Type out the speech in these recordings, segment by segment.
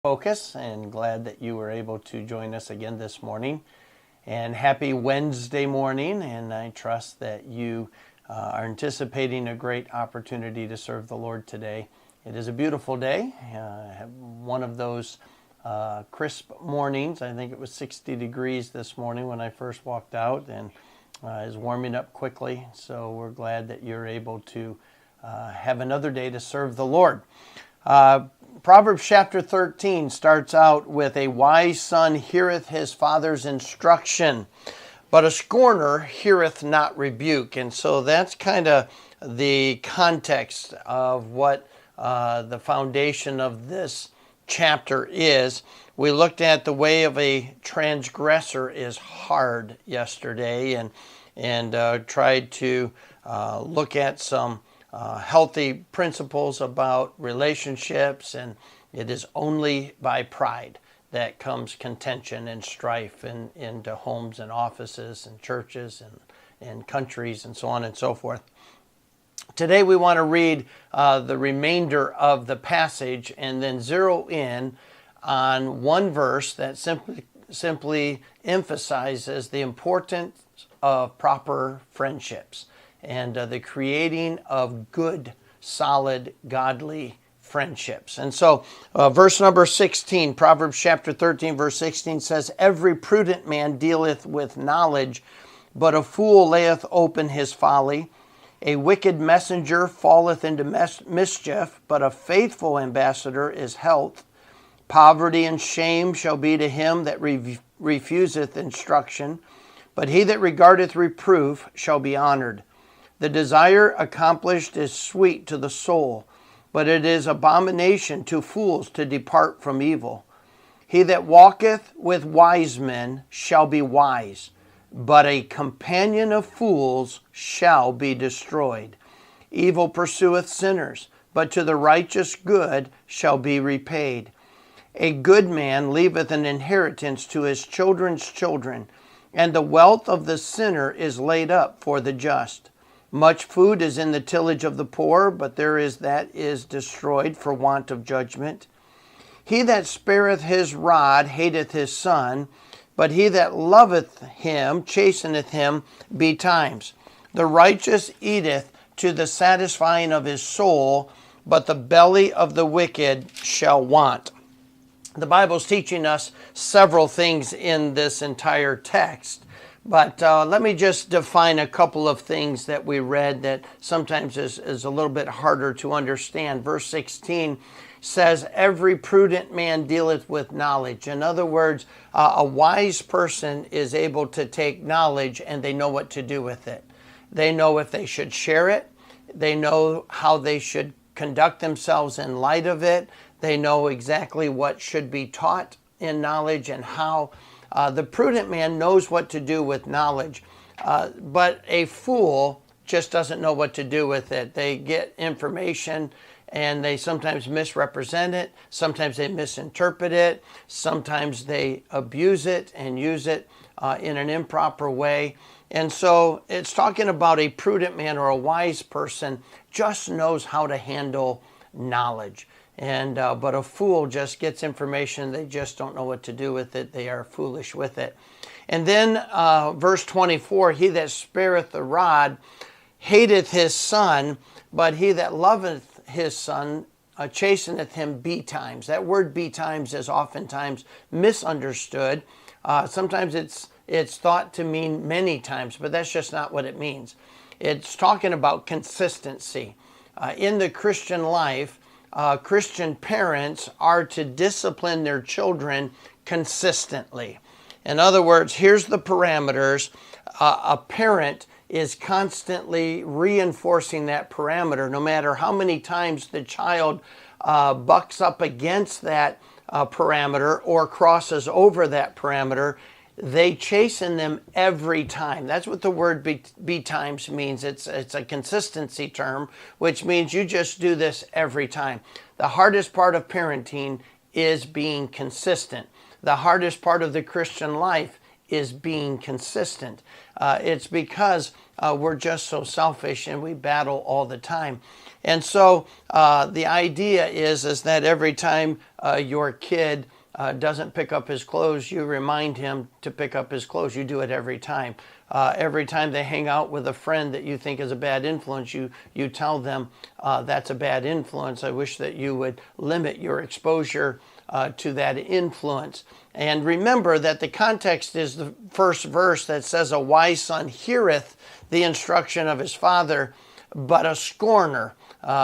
Focus, and glad that you were able to join us again this morning. And happy Wednesday morning, and I trust that you are anticipating a great opportunity to serve the Lord today. It is a beautiful day, one of those crisp mornings. I think it was 60 degrees this morning when I first walked out, and is warming up quickly. So we're glad that you're able to have another day to serve the Lord. Proverbs chapter 13 starts out with a wise son heareth his father's instruction, but a scorner heareth not rebuke. And so that's kind of the context of what the foundation of this chapter is. We looked at the way of a transgressor is hard yesterday, and tried to look at some healthy principles about relationships, and it is only by pride that comes contention and strife into homes and offices and churches and countries and so on and so forth. Today we want to read the remainder of the passage and then zero in on one verse that simply emphasizes the importance of proper friendships and the creating of good, solid, godly friendships. And so verse number 16, Proverbs chapter 13, verse 16 says, "Every prudent man dealeth with knowledge, but a fool layeth open his folly. A wicked messenger falleth into mischief, but a faithful ambassador is health. Poverty and shame shall be to him that refuseth instruction, but he that regardeth reproof shall be honored. The desire accomplished is sweet to the soul, but it is abomination to fools to depart from evil. He that walketh with wise men shall be wise, but a companion of fools shall be destroyed. Evil pursueth sinners, but to the righteous good shall be repaid. A good man leaveth an inheritance to his children's children, and the wealth of the sinner is laid up for the just. Much food is in the tillage of the poor, but there is that is destroyed for want of judgment. He that spareth his rod hateth his son, but he that loveth him chasteneth him betimes. The righteous eateth to the satisfying of his soul, but the belly of the wicked shall want." The Bible's teaching us several things in this entire text. But let me just define a couple of things that we read that sometimes is a little bit harder to understand. Verse 16 says, "Every prudent man dealeth with knowledge." In other words, a wise person is able to take knowledge and they know what to do with it. They know if they should share it. They know how they should conduct themselves in light of it. They know exactly what should be taught in knowledge and how. The prudent man knows what to do with knowledge, but a fool just doesn't know what to do with it. They get information and they sometimes misrepresent it, sometimes they misinterpret it, sometimes they abuse it and use it in an improper way. And so it's talking about a prudent man or a wise person just knows how to handle knowledge. But a fool just gets information, they just don't know what to do with it, they are foolish with it. And then verse 24, "He that spareth the rod hateth his son, but he that loveth his son chasteneth him betimes." That word betimes is oftentimes misunderstood. Sometimes it's thought to mean many times, but that's just not what it means. It's talking about consistency. In the Christian life, Christian parents are to discipline their children consistently. In other words, here's the parameters. A parent is constantly reinforcing that parameter. No matter how many times the child bucks up against that parameter or crosses over that parameter, they chasten them every time. That's what the word betimes means. It's a consistency term, which means you just do this every time. The hardest part of parenting is being consistent. The hardest part of the Christian life is being consistent. It's because we're just so selfish and we battle all the time. And so the idea is that every time your kid doesn't pick up his clothes, you remind him to pick up his clothes. You do it every time. Every time they hang out with a friend that you think is a bad influence, you tell them that's a bad influence. I wish that you would limit your exposure to that influence. And remember that the context is the first verse that says, a wise son heareth the instruction of his father, but a scorner,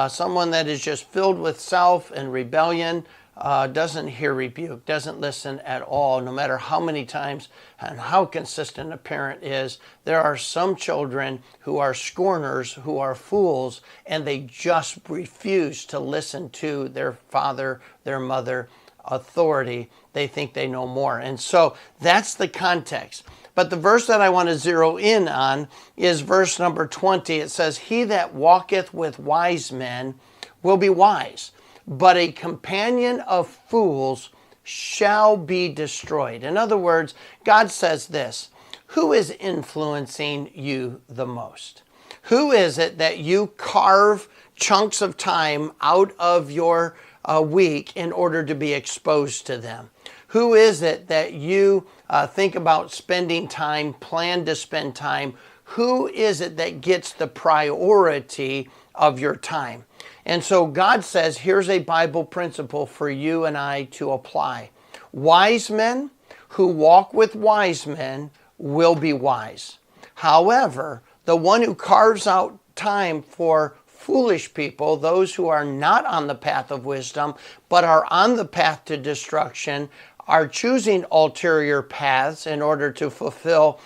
someone that is just filled with self and rebellion, doesn't hear rebuke, doesn't listen at all, no matter how many times and how consistent a parent is. There are some children who are scorners, who are fools, and they just refuse to listen to their father, their mother, authority. They think they know more. And so that's the context. But the verse that I want to zero in on is verse number 20. It says, he that walketh with wise men will be wise, but a companion of fools shall be destroyed. In other words, God says this: who is influencing you the most? Who is it that you carve chunks of time out of your week in order to be exposed to them? Who is it that you think about spending time, plan to spend time? Who is it that gets the priority of your time? And so God says, here's a Bible principle for you and I to apply. Wise men who walk with wise men will be wise. However, the one who carves out time for foolish people, those who are not on the path of wisdom, but are on the path to destruction, are choosing ulterior paths in order to fulfill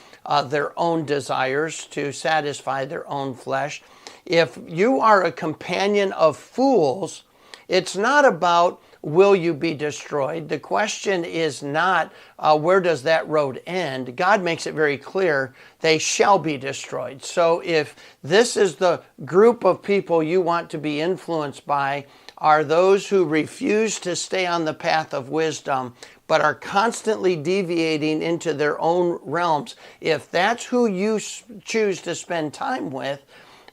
their own desires, to satisfy their own flesh. If you are a companion of fools, it's not about will you be destroyed. The question is not where does that road end. God makes it very clear they shall be destroyed. So if this is the group of people you want to be influenced by, are those who refuse to stay on the path of wisdom, but are constantly deviating into their own realms. If that's who you choose to spend time with,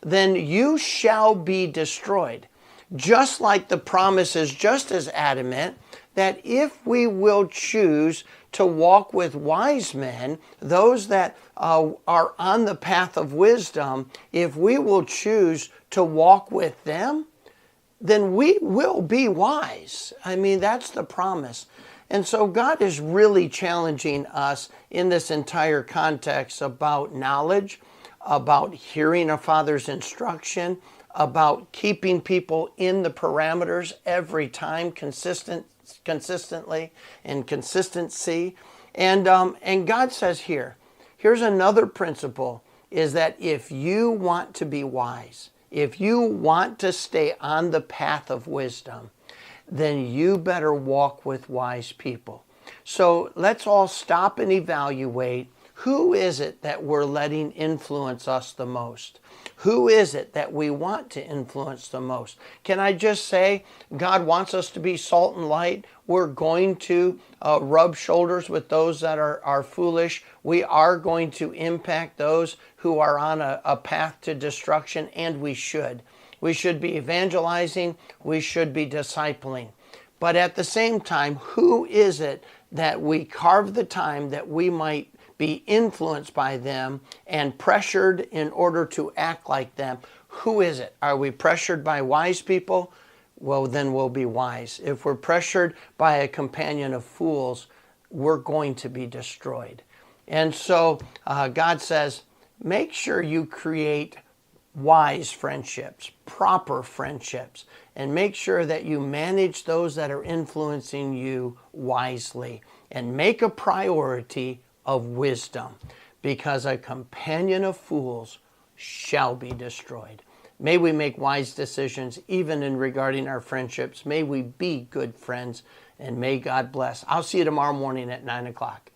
then you shall be destroyed. Just like the promise is just as adamant that if we will choose to walk with wise men, those that are on the path of wisdom, if we will choose to walk with them, then we will be wise. I mean, that's the promise. And so God is really challenging us in this entire context about knowledge, about hearing a father's instruction, about keeping people in the parameters every time, consistently and consistency. And God says here's another principle, is that if you want to be wise, if you want to stay on the path of wisdom, then you better walk with wise people. So let's all stop and evaluate, who is it that we're letting influence us the most? Who is it that we want to influence the most? Can I just say, God wants us to be salt and light. We're going to rub shoulders with those that are foolish. We are going to impact those who are on a path to destruction, and we should. We should be evangelizing. We should be discipling. But at the same time, who is it that we carve the time that we might be influenced by them and pressured in order to act like them? Who is it? Are we pressured by wise people? Well, then we'll be wise. If we're pressured by a companion of fools, we're going to be destroyed. And so God says, make sure you create wise friendships, proper friendships, and make sure that you manage those that are influencing you wisely, and make a priority of wisdom, because a companion of fools shall be destroyed. May we make wise decisions even in regarding our friendships. May we be good friends, and may God bless. I'll see you tomorrow morning at 9 o'clock.